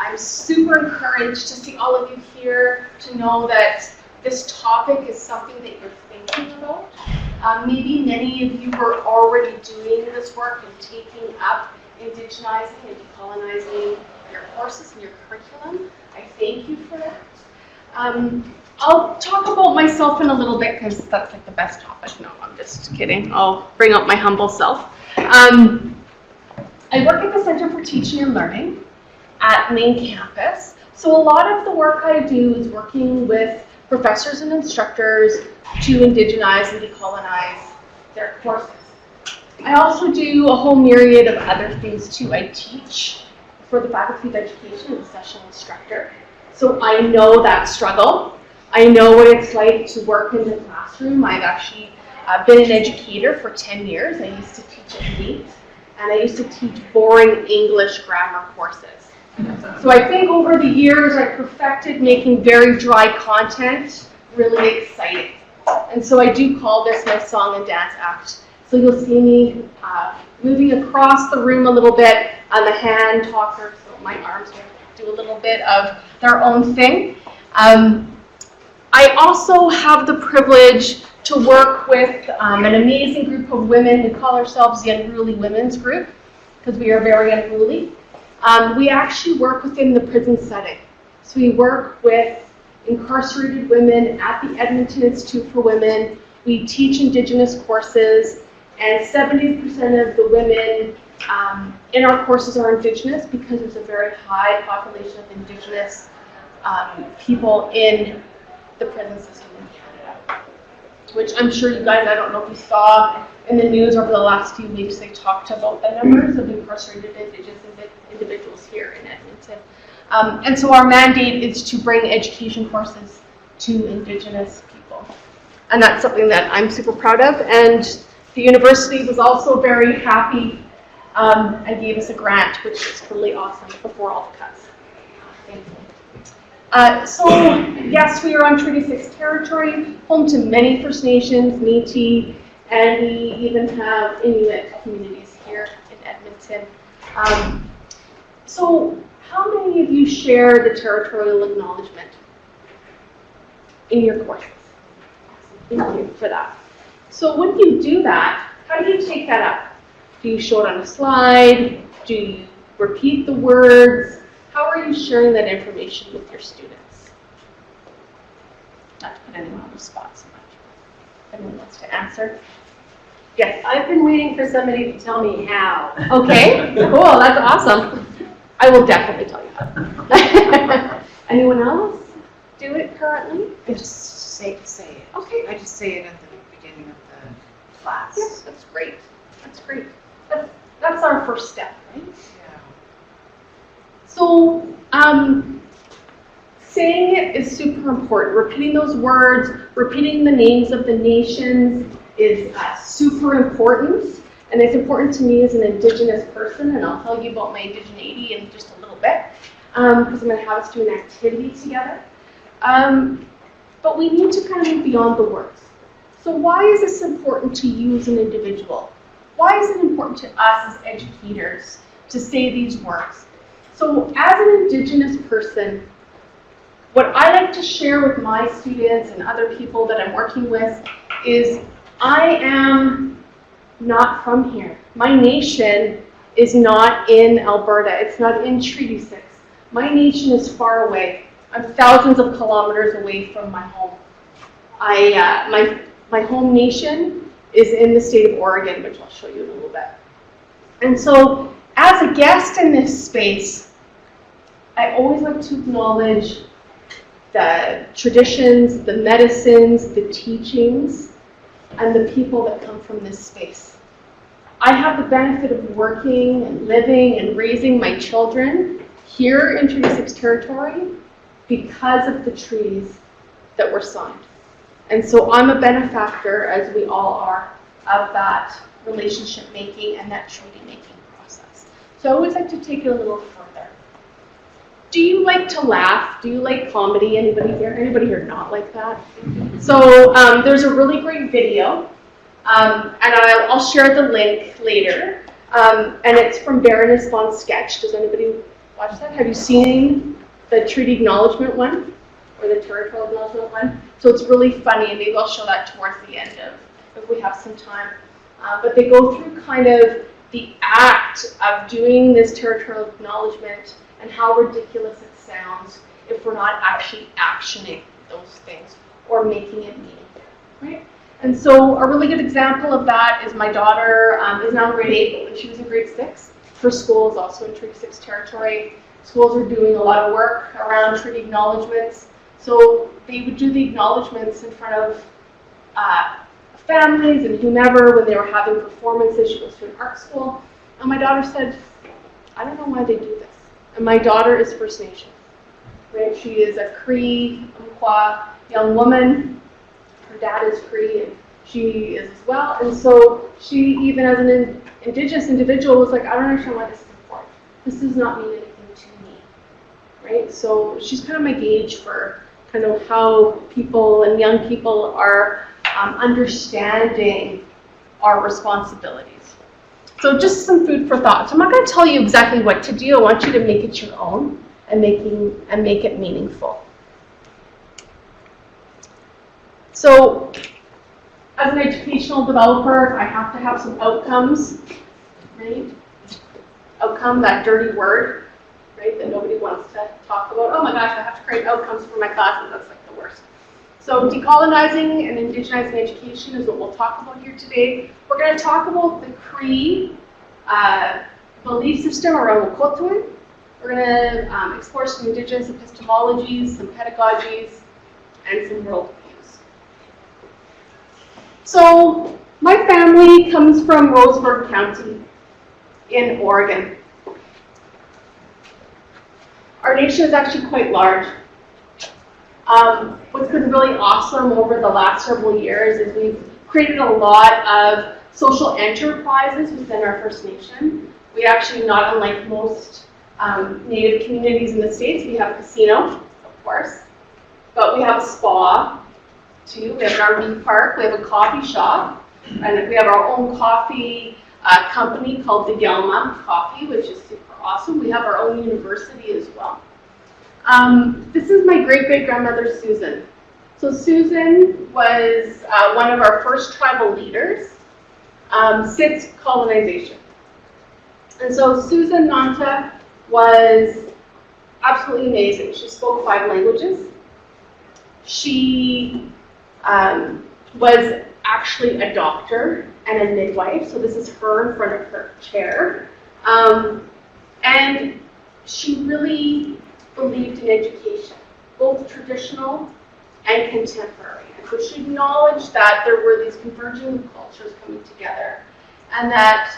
I'm super encouraged to see all of you here, to know that this topic is something that you're thinking about. Maybe many of you were already doing this work and taking up Indigenizing and Decolonizing your courses and your curriculum. I thank you for that. I'll talk about myself in a little bit because that's like the best topic. No, I'm just kidding. I'll bring out my humble self. I work at the Center for Teaching and Learning at main campus. So a lot of the work I do is working with professors and instructors to indigenize and decolonize their courses. I also do a whole myriad of other things too. I teach for the Faculty of Education as a session instructor. So I know that struggle. I know what it's like to work in the classroom. I've actually been an educator for 10 years. I used to teach at NEAT, and I used to teach boring English grammar courses. So I think over the years I perfected making very dry content really exciting. And so I do call this my song and dance act. So you'll see me moving across the room a little bit on the hand talker, so my arms will do a little bit of their own thing. I also have the privilege to work with an amazing group of women. We call ourselves the Unruly Women's Group because we are very unruly. We actually work within the prison setting. So we work with incarcerated women at the Edmonton Institute for Women. We teach Indigenous courses, and 70% of the women in our courses are Indigenous because there's a very high population of Indigenous people in the prison system in Canada, which I'm sure you guys, I don't know if you saw in the news over the last few weeks, they talked about the numbers of incarcerated Indigenous individuals here in Edmonton. And so our mandate is to bring education courses to Indigenous people. And that's something that I'm super proud of. And the university was also very happy and gave us a grant, which is really awesome, before all the cuts. Thank you. So, yes, we are on Treaty 6 territory, home to many First Nations, Métis, and we even have Inuit communities here in Edmonton. So, how many of you share the territorial acknowledgement in your courses? Thank you for that. So when you do that, how do you take that up? Do you show it on a slide? Do you repeat the words? How are you sharing that information with your students? Not to put anyone on the spot so much. Anyone wants to answer? Yes. I've been waiting for somebody to tell me how. Okay, cool, that's awesome. I will definitely tell you how. Anyone else do it currently? I just say it. Okay. I just say it at the beginning of the class. Yes, that's great. That's great. That's our first step, right? Yeah. So, saying it is super important. Repeating those words, repeating the names of the nations is super important. And it's important to me as an Indigenous person, and I'll tell you about my indigeneity in just a little bit, because I'm going to have us do an activity together. But we need to kind of move beyond the words. So why is this important to you as an individual? Why is it important to us as educators to say these words? So as an Indigenous person, what I like to share with my students and other people that I'm working with is I am not from here. My nation is not in Alberta. It's not in Treaty 6. My nation is far away. I'm thousands of kilometers away from my home. My home nation is in the state of Oregon, which I'll show you in a little bit. And so, as a guest in this space, I always like to acknowledge the traditions, the medicines, the teachings, and the people that come from this space. I have the benefit of working and living and raising my children here in Treaty 6 territory because of the treaties that were signed. And so I'm a benefactor, as we all are, of that relationship making and that treaty making process. So I always like to take it a little further. Do you like to laugh? Do you like comedy? Anybody here? Anybody here not like that? So there's a really great video, and I'll share the link later. And it's from Baroness von Sketch. Does anybody watch that. Have you seen the treaty acknowledgement one or the territorial acknowledgement one? So it's really funny, and maybe I'll show that towards the end of if we have some time. But they go through kind of the act of doing this territorial acknowledgement and how ridiculous it sounds if we're not actually actioning those things or making it meaningful, right? And so a really good example of that is my daughter is now in grade 8, but when she was in grade 6, her school is also in Treaty 6 territory. Schools are doing a lot of work around treaty acknowledgements. So they would do the acknowledgements in front of families and whomever when they were having performances. She goes to an art school. And my daughter said, I don't know why they do this. And my daughter is First Nation, right? She is a Cree, Umpqua young woman. Her dad is Cree, and she is as well. And so she, even as an Indigenous individual, was like, I don't understand why this is important. This does not mean anything to me, right? So she's kind of my gauge for kind of how people and young people are understanding our responsibilities. So just some food for thought. So I'm not going to tell you exactly what to do. I want you to make it your own and make it meaningful. So as an educational developer, I have to have some outcomes, right? Outcome, that dirty word, right, that nobody wants to talk about. Oh my gosh, I have to create outcomes for my classes. That's like the worst. So decolonizing and indigenizing education is what we'll talk about here today. We're going to talk about the Cree belief system around Wokotun. We're going to explore some Indigenous epistemologies, some pedagogies, and some worldviews. So my family comes from Roseburg County in Oregon. Our nation is actually quite large. What's been really awesome over the last several years is we've created a lot of social enterprises within our First Nation. We actually, not unlike most Native communities in the States, we have a casino, of course, but we have a spa, too. We have an RV park, we have a coffee shop, and we have our own coffee company called Decolonizing Coffee, which is super awesome. We have our own university as well. This is my great-great-grandmother, Susan. So Susan was one of our first tribal leaders since colonization. And so Susan Nanta was absolutely amazing. She spoke 5 languages. She was actually a doctor and a midwife. So this is her in front of her chair. And she really believed in education, both traditional and contemporary. And so she acknowledged that there were these converging cultures coming together, and that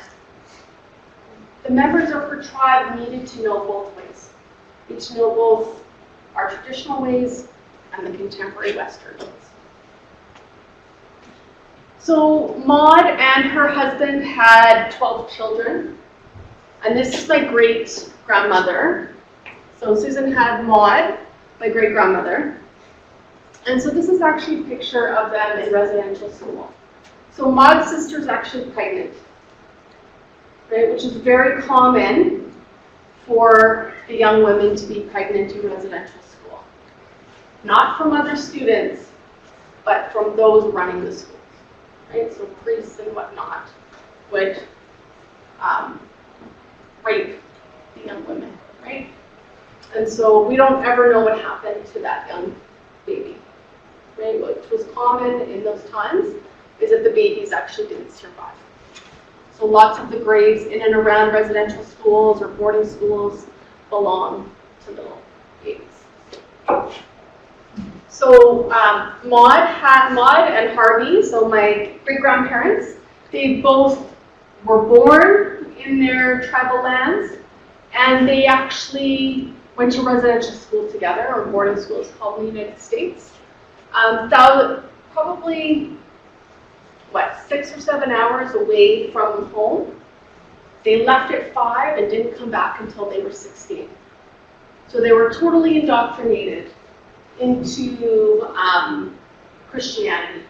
the members of her tribe needed to know both ways. Needed to know both our traditional ways and the contemporary Western ways. So Maud and her husband had 12 children, and this is my great-grandmother. So Susan had Maud, my great-grandmother. And so this is actually a picture of them in residential school. So Maud's sister is actually pregnant, right, which is very common for the young women to be pregnant in residential school. Not from other students, but from those running the schools, right? So priests and whatnot would rape the young women, right? And so we don't ever know what happened to that young baby, right? What was common in those times is that the babies actually didn't survive. So lots of the graves in and around residential schools or boarding schools belong to little babies. So Maud and Harvey, so my great-grandparents, they both were born in their tribal lands, and they actually went to residential school together, or boarding school is called in the United States. Probably, 6 or 7 hours away from home. They left at 5 and didn't come back until they were 16. So they were totally indoctrinated into Christianity.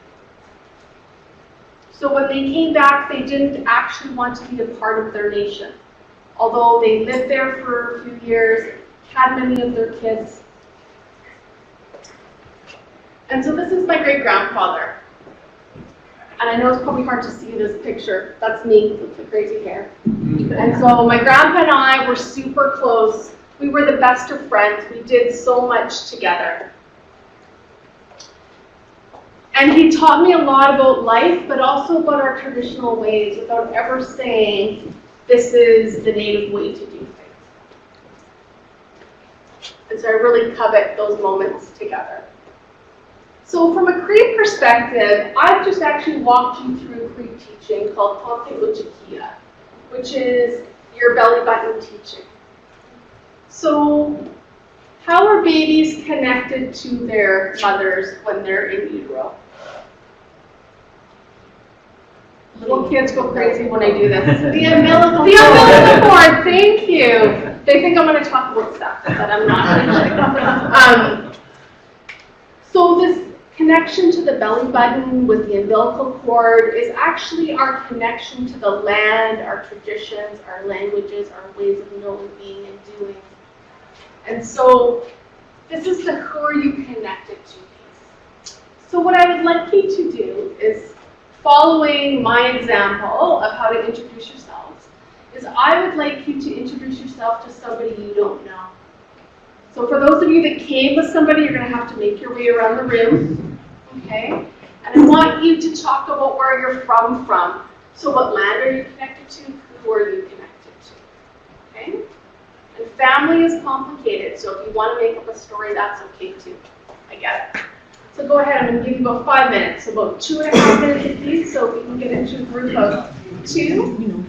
So when they came back, they didn't actually want to be a part of their nation. although they lived there for a few years, had many of their kids. And so this is my great-grandfather. And I know it's probably hard to see this picture. That's me with the crazy hair. And so my grandpa and I were super close. We were the best of friends. We did so much together. And he taught me a lot about life, but also about our traditional ways without ever saying, this is the native way to do things. And so I really covet those moments together. So from a Cree perspective, I've just actually walked you through Cree teaching called Ponte Uchikia, which is your belly button teaching. So how are babies connected to their mothers when they're in utero? Little kids go crazy when I do this. The umbilical cord, thank you. They think I'm going to talk about stuff, but I'm not. So this connection to the belly button with the umbilical cord is actually our connection to the land, our traditions, our languages, our ways of knowing, being, and doing. And so this is the who are you connected to piece. So what I would like you to do is, following my example of how to introduce yourselves, is I would like you to introduce yourself to somebody you don't know. So for those of you that came with somebody, you're going to have to make your way around the room, okay? And I want you to talk about where you're from. So what land are you connected to? Who are you connected to? Okay? And family is complicated, so if you want to make up a story, that's okay too. I get it. So go ahead, I'm going to give you about 5 minutes, so about 2.5 minutes apiece, so if you can get into a group of 2.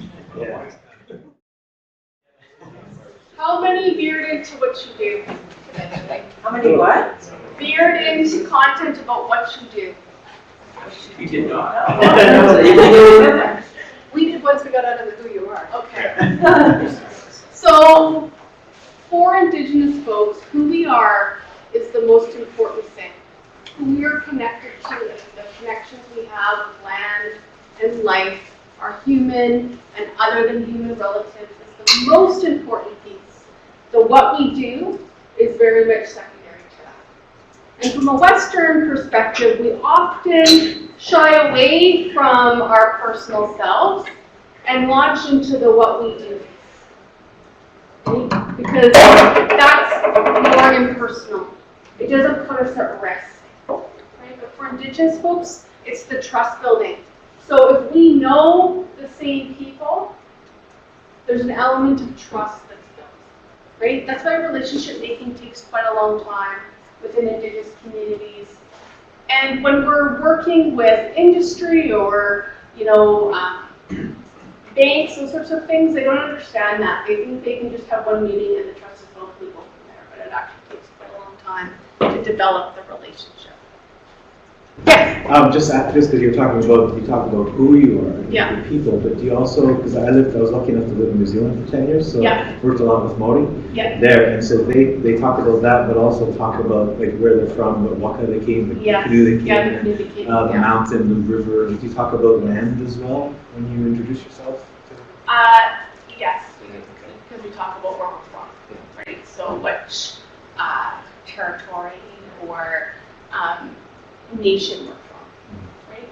How many veered into what you do? How many what? Veered into content about what you do. We did not. We did once we got out of the who you are. Okay. So, for Indigenous folks, who we are is the most important thing. Who we are connected to and the connections we have with land and life, our human and other than human relatives is the most important piece. So what we do is very much secondary to that. And from a Western perspective, we often shy away from our personal selves and launch into the what we do. Because that's more impersonal. It doesn't put us at risk. Right? But for Indigenous folks, it's the trust building. So if we know the same people, there's an element of trust that's built. Right? That's why relationship making takes quite a long time within Indigenous communities. And when we're working with industry or, banks, those sorts of things, they don't understand that. They think they can just have one meeting and the trust is built and we go from there. But it actually takes quite a long time to develop the relationship. Yes? Just because you talk about who you are, and Yeah. the people, but do you also, because I was lucky enough to live in New Zealand for 10 years, so Yeah. worked a lot with Māori Yeah. there, and so they talk about that, but also talk about like where they're from, what waka they came, the Yes. canoe they came Yeah, in, communicate. the Yeah. mountain, the river. Do you talk about land as well when you introduce yourself? Yes, because we talk about where we're from, right? So which territory or nation we're from, right?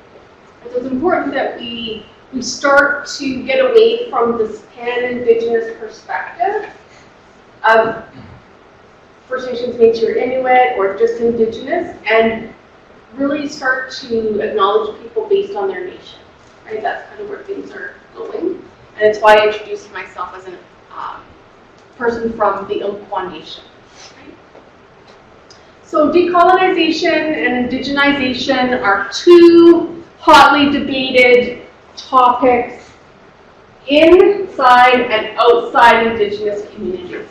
And so it's important that we start to get away from this pan-Indigenous perspective of First Nations, Métis, or Inuit, or just Indigenous, and really start to acknowledge people based on their nation, right? That's kind of where things are going. And it's why I introduced myself as a person from the Umpqua Nation. Right? So decolonization and indigenization are two hotly debated topics inside and outside Indigenous communities.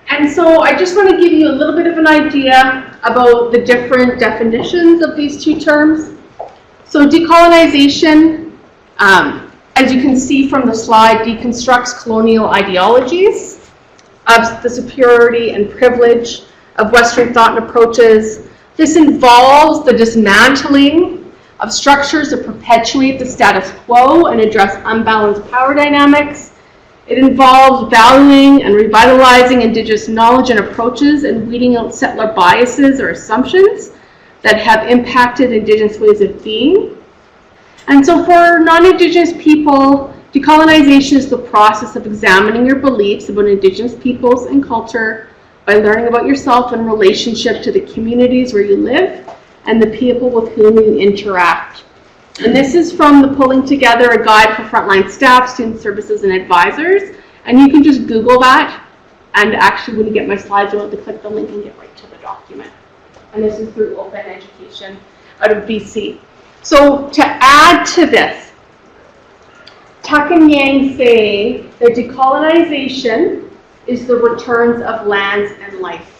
And so I just want to give you a little bit of an idea about the different definitions of these two terms. So decolonization, as you can see from the slide, deconstructs colonial ideologies of the superiority and privilege of Western thought and approaches. This involves the dismantling of structures that perpetuate the status quo and address unbalanced power dynamics. It involves valuing and revitalizing Indigenous knowledge and approaches and weeding out settler biases or assumptions that have impacted Indigenous ways of being. And so for non-Indigenous people, decolonization is the process of examining your beliefs about Indigenous peoples and culture by learning about yourself in relationship to the communities where you live and the people with whom you interact. And this is from the Pulling Together a Guide for Frontline Staff, Student Services, and Advisors. And you can just Google that. And actually, when you get my slides, you'll have to click the link and get right to the document. And this is through Open Education out of BC. So to add to this, Tuck and Yang say that decolonization is the returns of lands and life.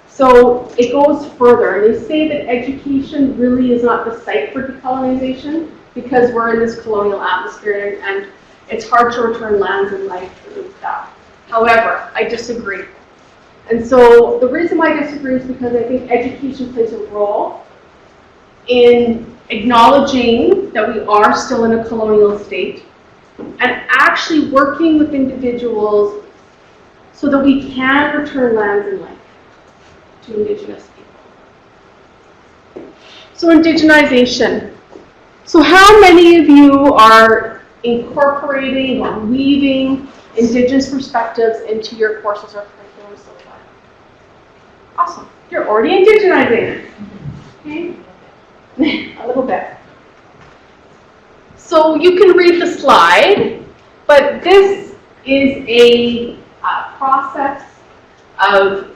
So it goes further. They say that education really is not the site for decolonization because we're in this colonial atmosphere and it's hard to return lands and life through that. However, I disagree. And so the reason why I disagree is because I think education plays a role in acknowledging that we are still in a colonial state and actually working with individuals so that we can return lands and life to Indigenous people. So Indigenization. So how many of you are incorporating or weaving Indigenous perspectives into your courses or curriculum so far? Awesome. You're already Indigenizing. Okay? A little bit. So you can read the slide, but this is a process of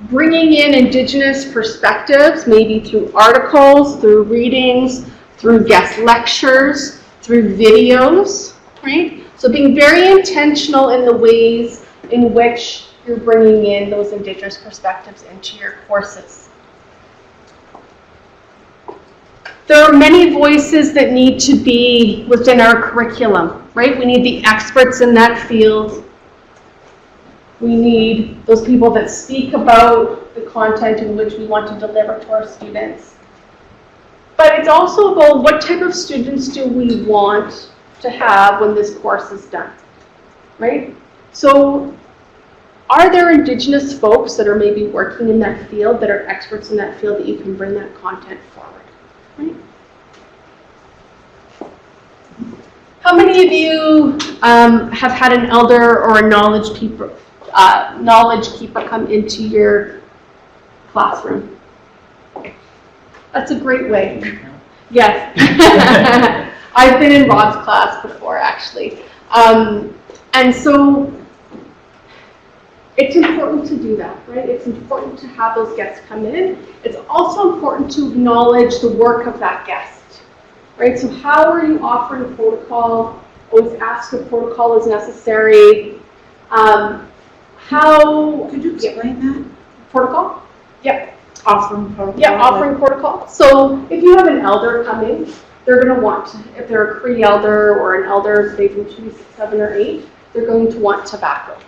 bringing in Indigenous perspectives, maybe through articles, through readings, through guest lectures, through videos, right? So being very intentional in the ways in which you're bringing in those Indigenous perspectives into your courses. There are many voices that need to be within our curriculum, right? We need the experts in that field. We need those people that speak about the content in which we want to deliver to our students. But it's also about what type of students do we want to have when this course is done, right? So are there Indigenous folks that are maybe working in that field, that are experts in that field, that you can bring that content forward, right? How many of you have had an elder or a knowledge keeper come into your classroom? That's a great way. Yes. I've been in Rob's class before, actually. And so it's important to do that, right? It's important to have those guests come in. It's also important to acknowledge the work of that guest, right? So how are you offering protocol? Always ask if protocol is necessary. Could you explain that? Protocol? Yep. Offering protocol? Yeah, offering protocol. So if you have an elder coming, they're going to want to, if they're a Cree elder or an elder, say from 2, 6, 7, or 8, they're going to want tobacco,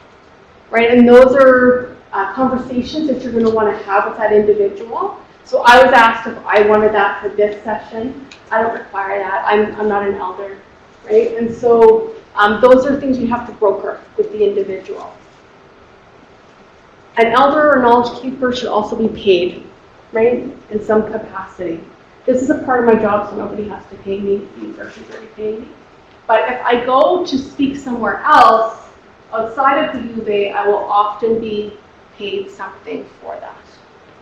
right? And those are conversations that you're going to want to have with that individual. So I was asked if I wanted that for this session. I don't require that. I'm not an elder, right? And so those are things you have to broker with the individual. An elder or knowledge keeper should also be paid, right, in some capacity. This is a part of my job, so nobody has to pay me. You person's already paying me. But if I go to speak somewhere else, outside of the U of A, I will often be paid something for that,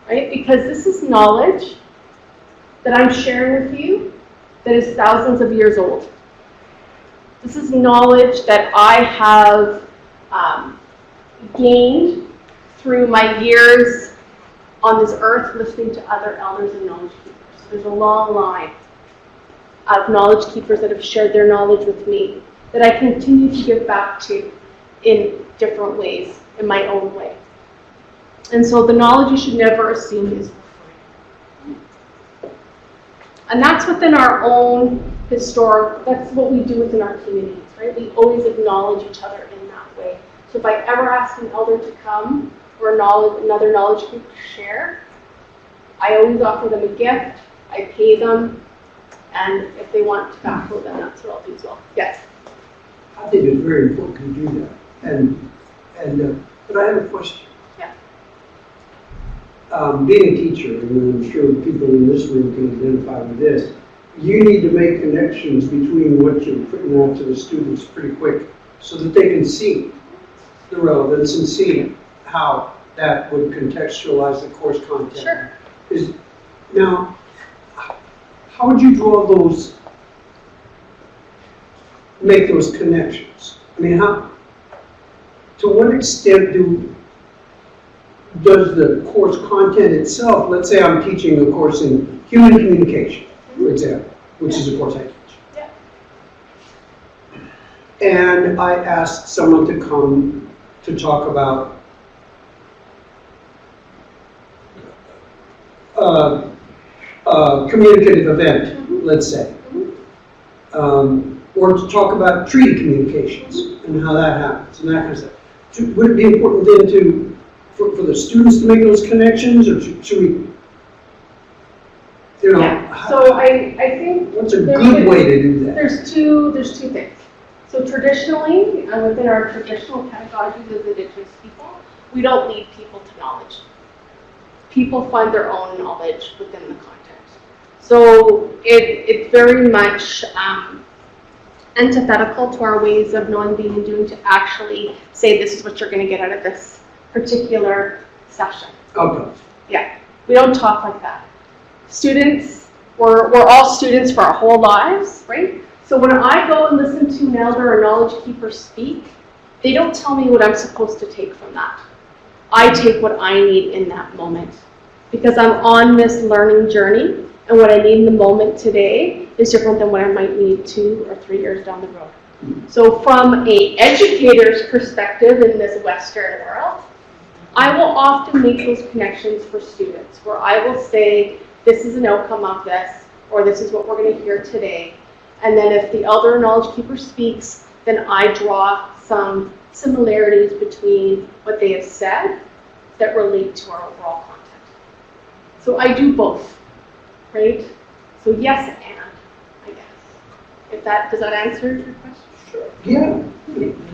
right? Because this is knowledge that I'm sharing with you that is thousands of years old. This is knowledge that I have gained through my years on this earth listening to other elders and knowledge keepers. There's a long line of knowledge keepers that have shared their knowledge with me that I continue to give back to in different ways, in my own way. And so the knowledge you should never assume is for free. And that's within our own historic, that's what we do within our communities, right? We always acknowledge each other in that way. So if I ever ask an elder to come, or another knowledge group to share, I always offer them a gift, I pay them, and if they want tobacco, then that's what I'll do as well. Yes? I think it's very important to do that. But I have a question. Yeah. Being a teacher, and I'm sure people in this room can identify with this, you need to make connections between what you're putting out to the students pretty quick so that they can see the relevance and see how that would contextualize the course content. Sure. Now, how would you draw those, make those connections? I mean, to what extent does the course content itself, let's say I'm teaching a course in human communication, for example, which is a course I teach. Yeah. And I asked someone to come to talk about a communicative event, let's say. Or to talk about treaty communications and how that happens and that kind of stuff. Would it be important then for the students to make those connections, or should we, you know, Yeah. So I think what's a good way to do that? there's two things. So traditionally, and within our traditional pedagogies as Indigenous people, we don't lead people to knowledge. People find their own knowledge within the content. So it's very much antithetical to our ways of knowing, being, and doing to actually say this is what you're going to get out of this particular session. Okay. Yeah, we don't talk like that. Students, we're all students for our whole lives, right? So when I go and listen to an elder or knowledge keeper speak, they don't tell me what I'm supposed to take from that. I take what I need in that moment because I'm on this learning journey, and what I need in the moment today is different than what I might need 2 or 3 years down the road. So from an educator's perspective in this Western world, I will often make those connections for students where I will say, this is an outcome of this, or this is what we're going to hear today. And then if the elder or knowledge keeper speaks, then I draw some similarities between what they have said that relate to our overall content. So I do both, right? So yes, and, I guess. Does that answer your question? Sure. Yeah.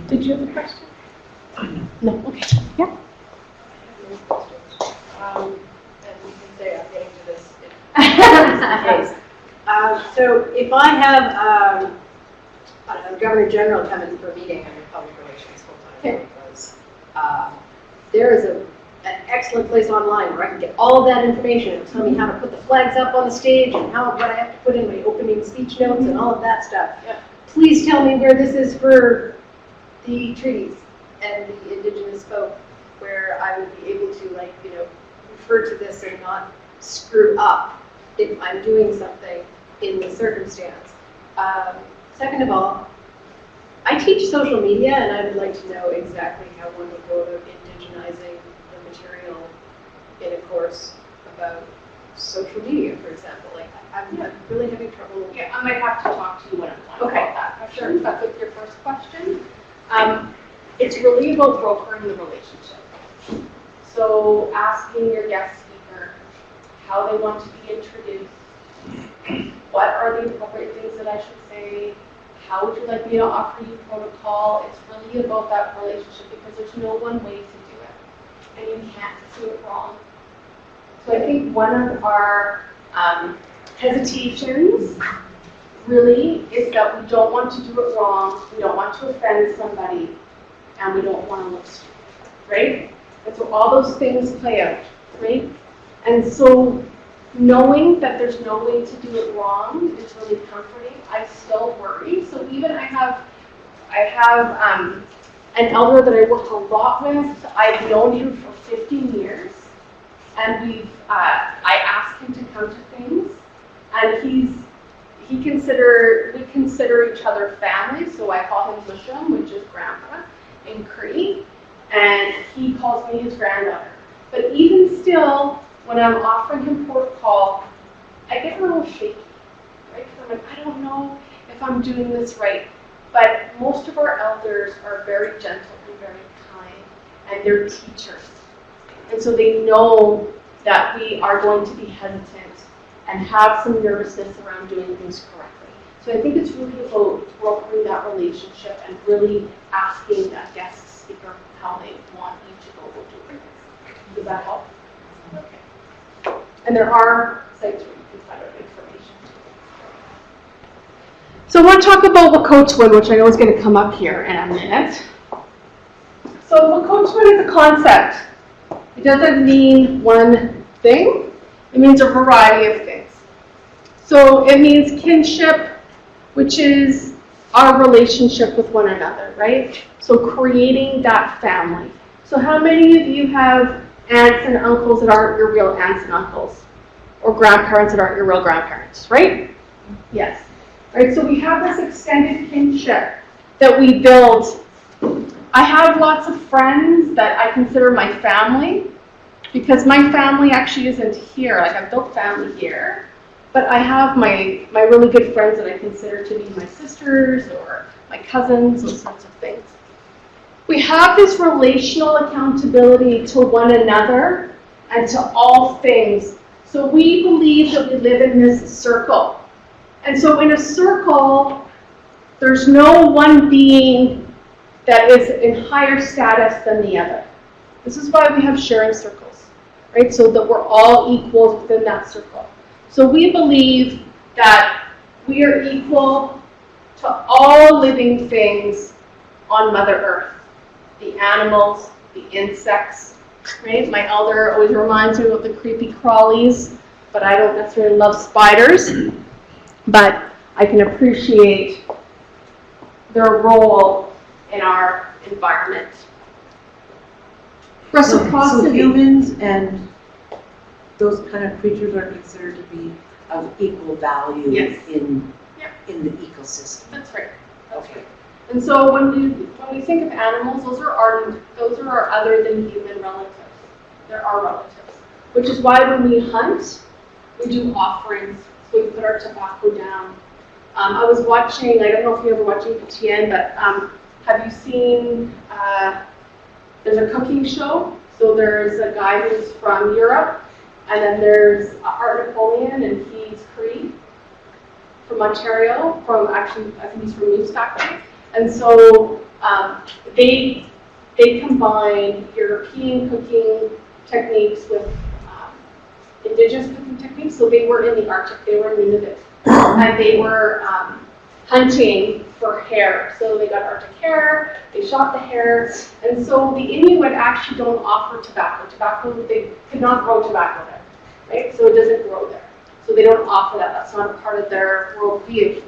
Did you have a question? No, okay, yeah. And we can say I'm getting to this if case. So if I have, I don't know, Governor General come in for a meeting under public relations full-time, because there is an excellent place online where I can get all of that information. It'll tell me how to put the flags up on the stage and what I have to put in my opening speech notes and all of that stuff. Yeah. Please tell me where this is for the treaties and the Indigenous folk, where I would be able to, refer to this and not screw up if I'm doing something in the circumstance. Second of all, I teach social media, and I would like to know exactly how one would go about indigenizing the material in a course about social media, for example. I'm really having trouble. Yeah, I might have to talk to you one-on-one Okay. about that question. That's with your first question. It's really about brokering the relationship. So asking your guest speaker how they want to be introduced, what are the appropriate things that I should say, how would you like me to offer you protocol? It's really about that relationship because there's no one way to do it, and you can't do it wrong. So I think one of our hesitations really is that we don't want to do it wrong, we don't want to offend somebody, and we don't want to look stupid, right? And so all those things play out, right? And so knowing that there's no way to do it wrong is really comforting. I still worry. So even I have an elder that I work a lot with. I've known him for 15 years, and I ask him to come to things, and we consider each other family. So I call him Mushum, which is grandpa in Cree, and he calls me his granddaughter. But even still, when I'm offering him protocol, I get a little shaky, right? Because I'm like, I don't know if I'm doing this right. But most of our elders are very gentle and very kind, and they're teachers. And so they know that we are going to be hesitant and have some nervousness around doing things correctly. So I think it's really about brokering that relationship and really asking that guest speaker how they want you to go about doing this. Does that help? Okay. And there are sites where you can find out information. So I want to talk about Wakotwin, which I know is going to come up here in a minute. So Wakotwin is a concept. It doesn't mean one thing. It means a variety of things. So it means kinship, which is our relationship with one another, right? So creating that family. So how many of you have aunts and uncles that aren't your real aunts and uncles? Or grandparents that aren't your real grandparents, right? Yes. Right, so we have this extended kinship that we build. I have lots of friends that I consider my family because my family actually isn't here. Like I've built family here, but I have my really good friends that I consider to be my sisters or my cousins, those sorts of things. We have this relational accountability to one another and to all things. So we believe that we live in this circle. And so in a circle, there's no one being that is in higher status than the other. This is why we have sharing circles, right? So that we're all equals within that circle. So we believe that we are equal to all living things on Mother Earth. The animals, the insects, right? My elder always reminds me about the creepy crawlies, but I don't necessarily love spiders. But I can appreciate their role in our environment. So Reciprocity. humans and those kind of creatures are considered to be of equal value Yes. in Yep. the ecosystem. That's right. That's Okay. right. And so when we think of animals, those are our other than human relatives. They're our relatives. Which is why when we hunt, we do offerings. So we put our tobacco down. I was watching, I don't know if you ever watching PTN, but have you seen, there's a cooking show. So there's a guy who's from Europe, and then there's Art Napoleon, and he's Cree from Ontario, actually, I think he's from Moose Factory. And so they combine European cooking techniques with Indigenous cooking techniques. So they were in the Arctic, they were in Nunavut, and they were hunting for hare. So they got Arctic hare, they shot the hare, and so the Inuit actually don't offer tobacco. They could not grow tobacco there, right? So it doesn't grow there. So they don't offer that. That's not a part of their worldview.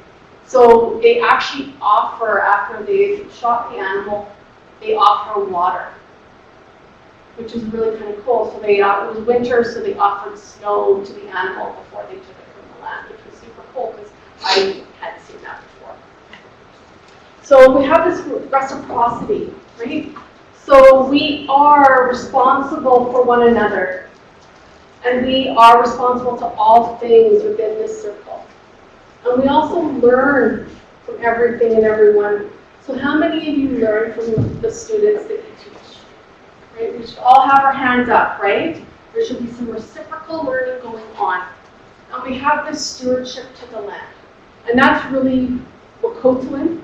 So they actually offer, after they've shot the animal, they offer water, which is really kind of cool. So it was winter, so they offered snow to the animal before they took it from the land, which was super cool because I hadn't seen that before. So we have this reciprocity, right? So we are responsible for one another, and we are responsible to all things within this circle. And we also learn from everything and everyone. So how many of you learn from the students that you teach? Right? We should all have our hands up, right? There should be some reciprocal learning going on. And we have this stewardship to the land. And that's really Wakotwin,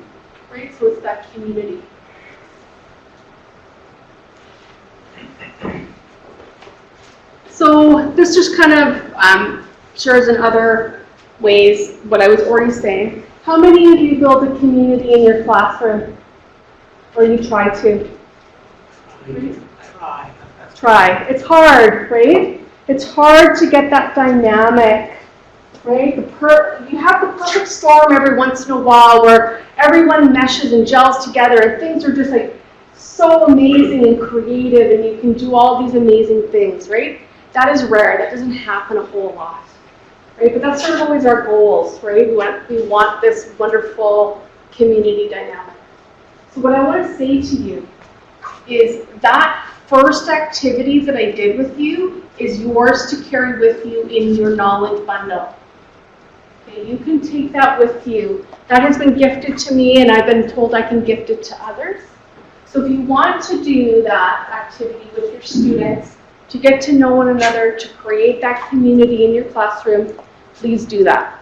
right? So it's that community. So this just kind of shares in other ways what I was already saying. How many of you build a community in your classroom? Or you try to? Try. It's hard, right? It's hard to get that dynamic, right? You have the perfect storm every once in a while where everyone meshes and gels together and things are just like so amazing and creative and you can do all these amazing things, right? That is rare. That doesn't happen a whole lot, right? But that's sort of always our goals, right? We want this wonderful community dynamic. So what I want to say to you is that first activity that I did with you is yours to carry with you in your knowledge bundle. Okay, you can take that with you. That has been gifted to me and I've been told I can gift it to others. So if you want to do that activity with your students, to get to know one another, to create that community in your classroom, please do that.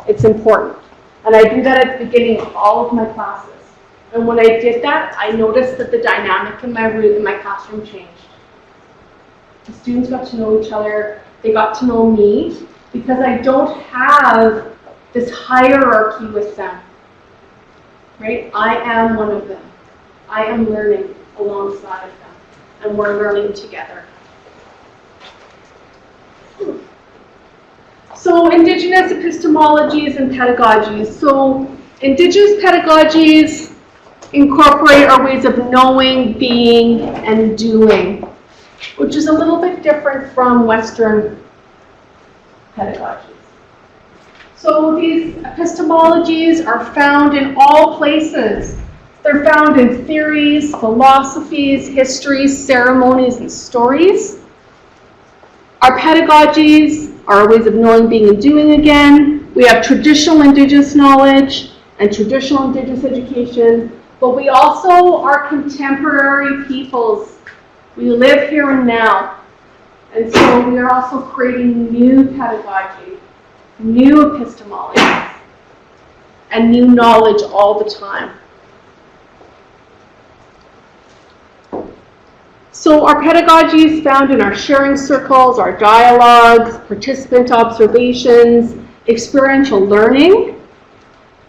It's important. And I do that at the beginning of all of my classes. And when I did that, I noticed that the dynamic in my classroom changed. The students got to know each other, they got to know me, because I don't have this hierarchy with them, right? I am one of them. I am learning alongside of them, and we're learning together. So Indigenous epistemologies and pedagogies. So Indigenous pedagogies incorporate our ways of knowing, being, and doing, which is a little bit different from Western pedagogies. So these epistemologies are found in all places. They're found in theories, philosophies, histories, ceremonies, and stories. Our pedagogies are our ways of knowing, being, and doing again. We have traditional Indigenous knowledge and traditional Indigenous education, but we also are contemporary peoples. We live here and now. And so we are also creating new pedagogy, new epistemologies, and new knowledge all the time. So our pedagogy is found in our sharing circles, our dialogues, participant observations, experiential learning,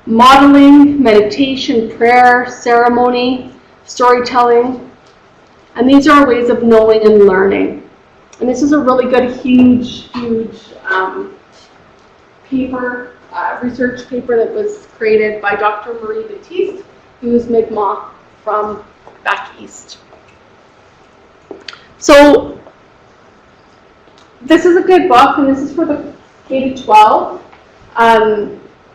modeling, meditation, prayer, ceremony, storytelling. And these are our ways of knowing and learning. And this is a really good, huge paper, research paper that was created by Dr. Marie Baptiste, who is Mi'kmaq from back east. So this is a good book, and this is for the K-12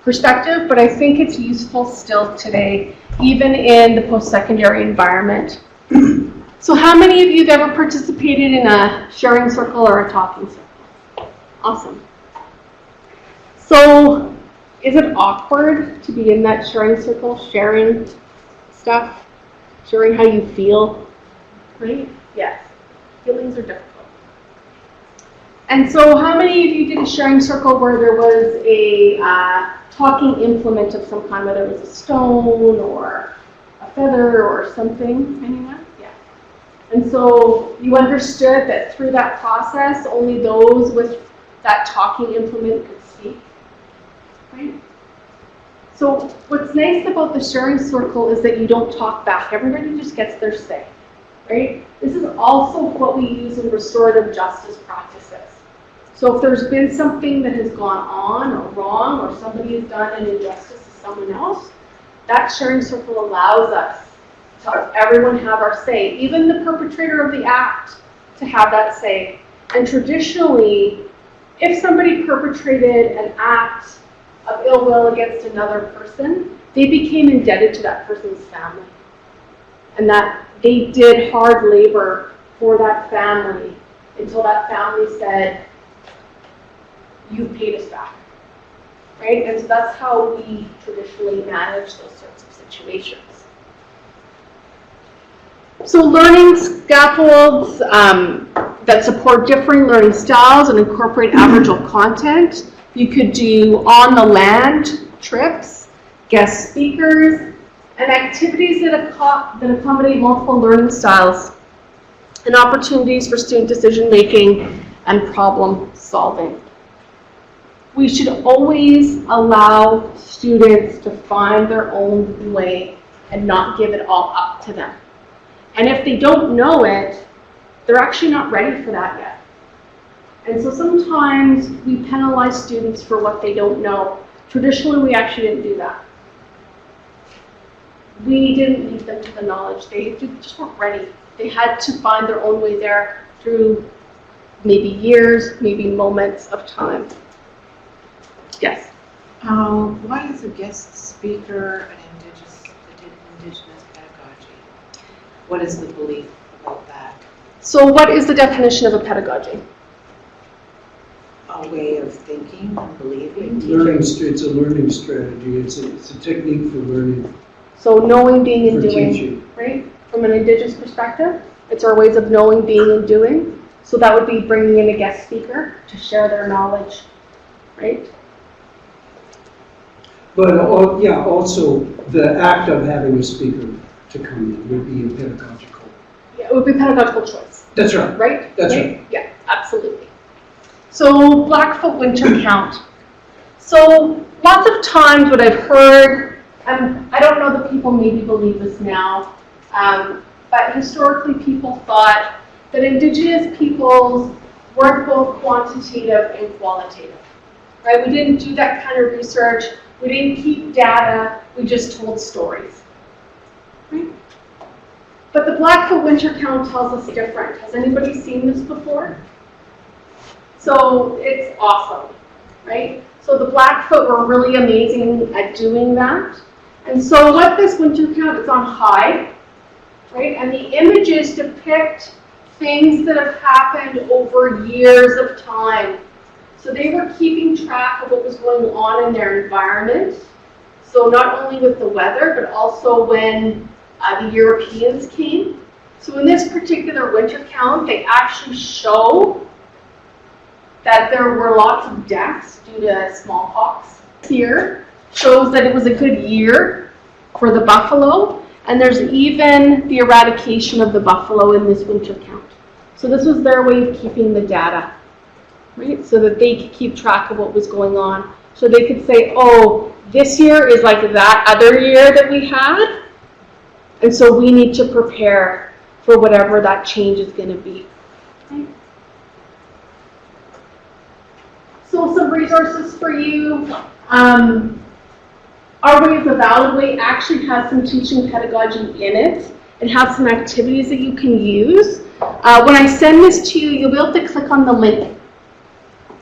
perspective, but I think it's useful still today, even in the post-secondary environment. So how many of you have ever participated in a sharing circle or a talking circle? Awesome. So is it awkward to be in that sharing circle, sharing stuff, sharing how you feel, right? Yes. Feelings are difficult. And so how many of you did a sharing circle where there was a talking implement of some kind, whether it was a stone or a feather or something? Anyone? Yeah. And so you understood that through that process, only those with that talking implement could speak, right? So what's nice about the sharing circle is that you don't talk back. Everybody just gets their say. Right? This is also what we use in restorative justice practices. So if there's been something that has gone on or wrong, or somebody has done an injustice to someone else, that sharing circle allows us to everyone have our say, even the perpetrator of the act to have that say. And traditionally, if somebody perpetrated an act of ill will against another person, they became indebted to that person's family. And that they did hard labor for that family until that family said, you've paid us back, right? And so that's how we traditionally manage those sorts of situations. So learning scaffolds that support differing learning styles and incorporate Aboriginal content. You could do on-the-land trips, guest speakers, and activities that accommodate multiple learning styles and opportunities for student decision-making and problem-solving. We should always allow students to find their own way and not give it all up to them. And if they don't know it, they're actually not ready for that yet. And so sometimes we penalize students for what they don't know. Traditionally, we actually didn't do that. We didn't lead them to the knowledge. They just weren't ready. They had to find their own way there through maybe years, maybe moments of time. Yes? What is a guest speaker an Indigenous pedagogy? What is the belief about that? So what is the definition of a pedagogy? A way of thinking and believing? It's a learning strategy. It's a technique for learning. So knowing, being, and For doing, teaching. right? From an Indigenous perspective, it's our ways of knowing, being, and doing. So that would be bringing in a guest speaker to share their knowledge, right? But, yeah, also the act of having a speaker to come in would be a pedagogical. Yeah, it would be pedagogical choice, That's right. right? That's right. Yeah, absolutely. So Blackfoot winter count. So lots of times what I've heard, and I don't know that people maybe believe this now, but historically people thought that Indigenous peoples weren't both quantitative and qualitative, right? We didn't do that kind of research. We didn't keep data. We just told stories, right? But the Blackfoot winter count tells us different. Has anybody seen this before? So it's awesome, right? So the Blackfoot were really amazing at doing that. And so what this winter count is on high, right? And the images depict things that have happened over years of time. So they were keeping track of what was going on in their environment. So not only with the weather, but also when the Europeans came. So in this particular winter count, they actually show that there were lots of deaths due to smallpox. Here shows that it was a good year for the buffalo, and there's even the eradication of the buffalo in this winter count. So this was their way of keeping the data, right? So that they could keep track of what was going on. So they could say, oh, this year is like that other year that we had, and so we need to prepare for whatever that change is going to be. Right? So some resources for you. Our Way of Evaluate actually has some teaching pedagogy in it. It has some activities that you can use. When I send this to you, you'll be able to click on the link.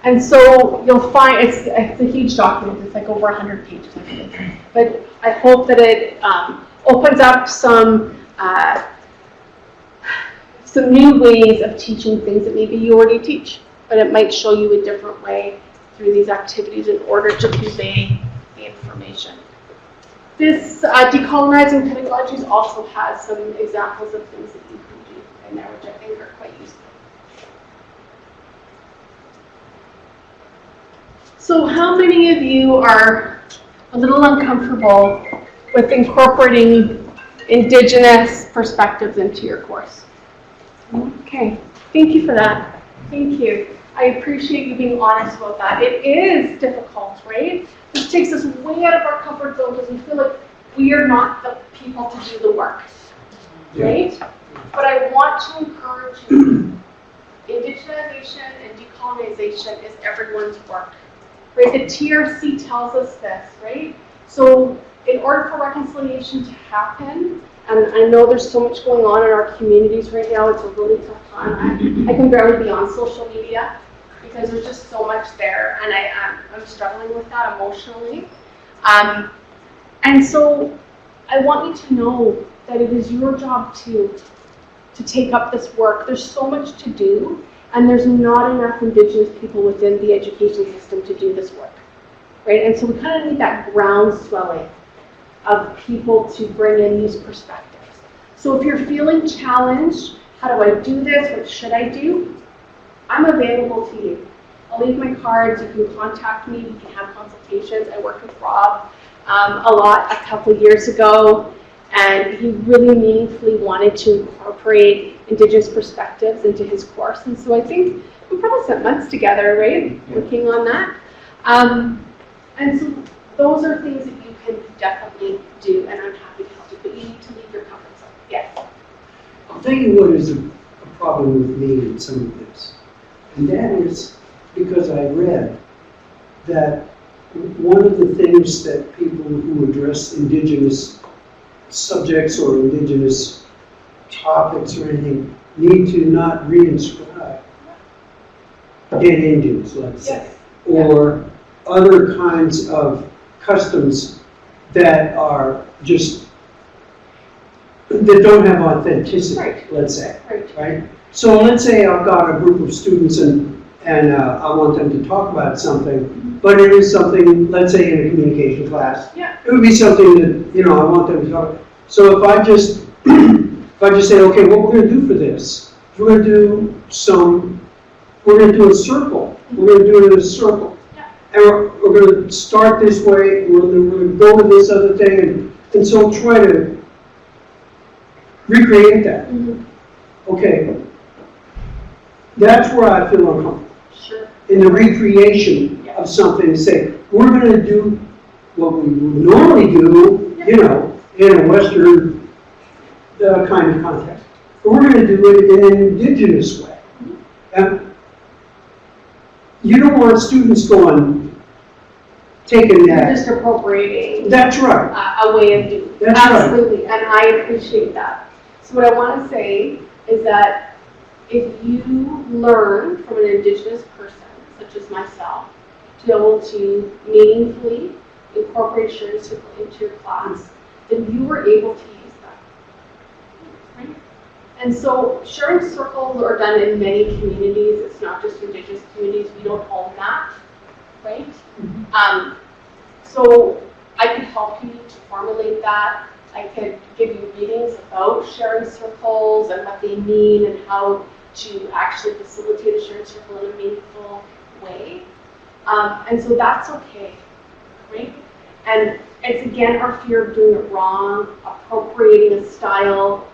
And so you'll find, it's a huge document. It's like over 100 pages, I think. But I hope that it opens up some new ways of teaching things that maybe you already teach. But it might show you a different way through these activities in order to convey the information. This Decolonizing Pedagogies also has some examples of things that you can do in there, which I think are quite useful. So how many of you are a little uncomfortable with incorporating Indigenous perspectives into your course? Okay, thank you for that. Thank you. I appreciate you being honest about that. It is difficult, right? This takes us way out of our comfort zone because we feel like we are not the people to do the work, right? But I want to encourage you. Indigenization and decolonization is everyone's work, right? The TRC tells us this, right? So in order for reconciliation to happen, and I know there's so much going on in our communities right now, it's a really tough time. I can barely be on social media because there's just so much there, and I'm struggling with that emotionally. And so I want you to know that it is your job to take up this work. There's so much to do, and there's not enough Indigenous people within the education system to do this work, right? And so we kind of need that groundswelling of people to bring in these perspectives. So if you're feeling challenged, how do I do this? What should I do? I'm available to you. I'll leave my cards. You can contact me. We can have consultations. I worked with Rob a lot a couple years ago, and he really meaningfully wanted to incorporate Indigenous perspectives into his course. And so I think we probably spent months together, right, working on that. And so those are things that you can definitely do, and I'm happy to help you, but you need to leave your comfort zone. Yes? I'll tell you what is a problem with me in some of this. And that is because I read that one of the things that people who address Indigenous subjects or Indigenous topics or anything need to not reinscribe dead Indians, let's say, or other kinds of customs that are just, that don't have authenticity, Right. let's say, Right. right? So let's say I've got a group of students and I want them to talk about something, but it is something, let's say in a communication class, Yeah. it would be something that, you know, I want them to talk. So if I just, say, okay, what we're going to do for this, we're going to do a circle. We're going to do it in a circle. and we're gonna start this way, we're gonna go to this other thing, and so try to recreate that. Okay, that's where I feel uncomfortable, Sure. in the recreation of something, say, we're gonna do what we would normally do, you know, in a Western kind of context. But we're gonna do it in an indigenous way. And you don't want students going, taking You're that, just appropriating that's right, a way of doing. That's right. Absolutely, and I appreciate that. So what I want to say is that if you learn from an Indigenous person, such as myself, to be able to meaningfully incorporate sharing circle into your class, then you were able to use that. Right? And so sharing circles are done in many communities. It's not just Indigenous communities. We don't own that, right? So I could help you to formulate that. I could give you readings about sharing circles and what they mean and how to actually facilitate a sharing circle in a meaningful way. And so that's okay, right? And it's again our fear of doing it wrong, appropriating a style,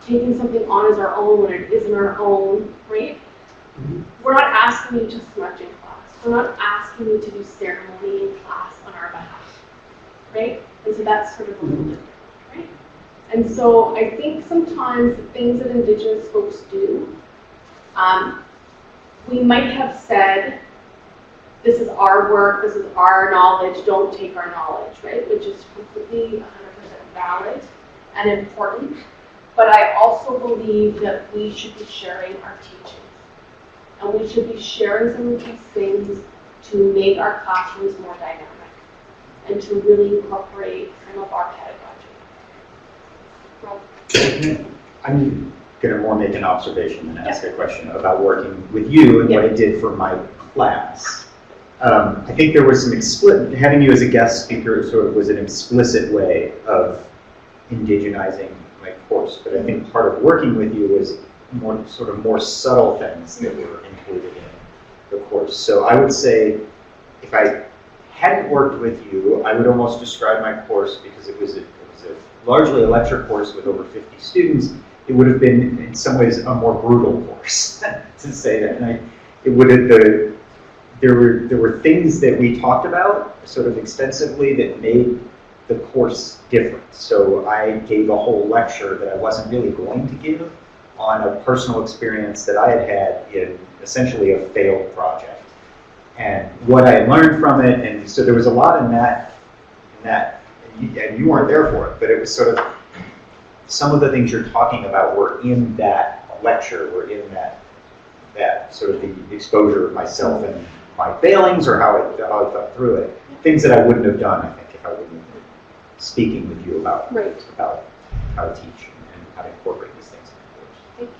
taking something on as our own when it isn't our own, right? We're not asking you to smudge in class. We're not asking you to do ceremony in class on our behalf, right? And so that's sort of a little different, right? And so I think sometimes the things that Indigenous folks do, we might have said, this is our work, this is our knowledge, don't take our knowledge, right? Which is completely 100% valid and important. But I also believe that we should be sharing our teachings. And we should be sharing some of these things to make our classrooms more dynamic and to really incorporate some of our pedagogy. Rob? I'm going to more make an observation than ask a question about working with you and what it did for my class. I think there was some having you as a guest speaker sort of was an explicit way of indigenizing my course, but I think part of working with you was more subtle things that were included in the course. So I would say if I hadn't worked with you, I would almost describe my course, because it was a largely a lecture course with over 50 students, it would have been in some ways a more brutal course to say that. And there were things that we talked about sort of extensively that made the course different. So I gave a whole lecture that I wasn't really going to give on a personal experience that I had had in essentially a failed project and what I had learned from it. And so there was a lot in that, and you weren't there for it, but it was sort of some of the things you're talking about were in that lecture, were in that sort of the exposure of myself and my failings or how I thought through it. Things that I wouldn't have done, I think, if I wouldn't have been speaking with you about how to teach and how to incorporate these things in the course. Thank you.